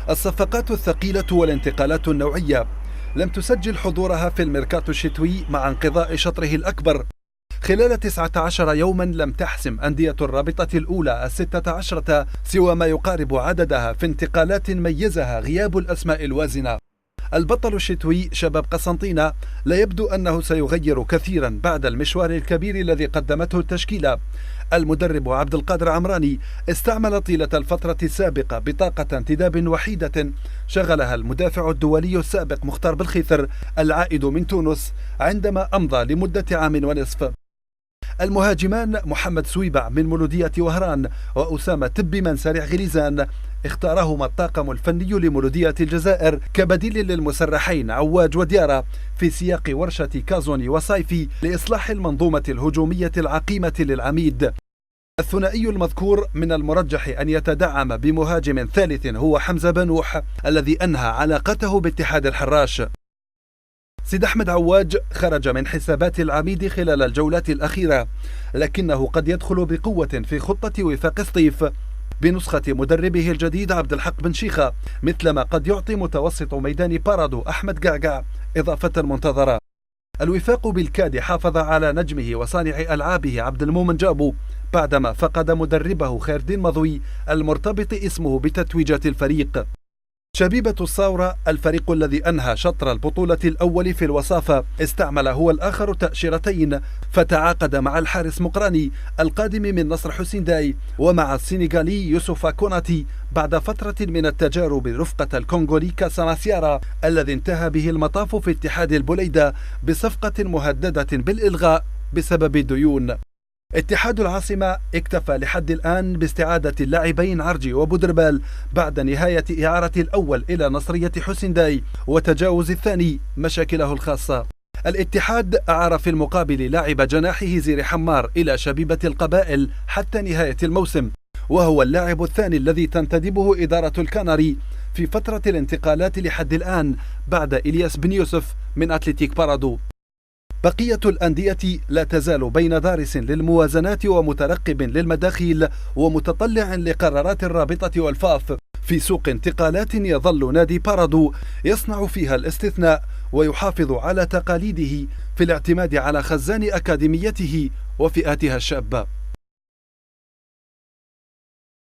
الصفقات الثقيلة والانتقالات النوعية لم تسجل حضورها في الميركاتو الشتوي مع انقضاء شطره الأكبر. خلال 19 يوما لم تحسم أندية الرابطة الأولى 16 سوى ما يقارب عددها في انتقالات ميزها غياب الأسماء الوازنة. البطل الشتوي شباب قسنطينة لا يبدو أنه سيغير كثيرا بعد المشوار الكبير الذي قدمته التشكيلة. المدرب عبد القادر عمراني استعمل طيلة الفترة السابقة بطاقة انتداب وحيدة شغلها المدافع الدولي السابق مختار بالخيثر العائد من تونس عندما أمضى لمدة عام ونصف. المهاجمان محمد سويبع من مولودية وهران وأسامة تبي من سريع غليزان اختارهما الطاقم الفني لمولودية الجزائر كبديل للمسرحين عواج وديارة في سياق ورشة كازوني وصيفي لإصلاح المنظومة الهجومية العقيمة للعميد. الثنائي المذكور من المرجح أن يتدعم بمهاجم ثالث هو حمزة بنوح الذي أنهى علاقته باتحاد الحراش. سيد أحمد عواج خرج من حسابات العميد خلال الجولات الأخيرة، لكنه قد يدخل بقوة في خطة وفاق سطيف بنسخة مدربه الجديد عبد الحق بن شيخة، مثلما قد يعطي متوسط ميدان بارادو أحمد قعقع إضافة منتظرة. الوفاق بالكاد حافظ على نجمه وصانع ألعابه عبد المؤمن جابو بعدما فقد مدربه خير الدين مضوي المرتبط اسمه بتتويجات الفريق. شبيبة الصاورة الفريق الذي أنهى شطر البطولة الأول في الوصافة استعمل هو الآخر تأشيرتين، فتعاقد مع الحارس مقراني القادم من نصر حسين داي ومع السنغالي يوسف كوناتي بعد فترة من التجارب رفقة الكونغولي كاساماسيارا الذي انتهى به المطاف في اتحاد البوليدة بصفقة مهددة بالإلغاء بسبب الديون. اتحاد العاصمة اكتفى لحد الآن باستعادة اللاعبين عرجي وبودربال بعد نهاية إعارة الأول إلى نصرية حسين داي وتجاوز الثاني مشاكله الخاصة. الاتحاد أعار في المقابل لاعب جناحه زيري حمار إلى شبيبة القبائل حتى نهاية الموسم، وهو اللاعب الثاني الذي تنتدبه إدارة الكناري في فترة الانتقالات لحد الآن بعد إلياس بن يوسف من أتلتيك بارادو. بقية الأندية لا تزال بين دارس للموازنات ومترقب للمداخيل ومتطلع لقرارات الرابطة والفاف في سوق انتقالات يظل نادي بارادو يصنع فيها الاستثناء ويحافظ على تقاليده في الاعتماد على خزان أكاديميته وفئاتها الشابة.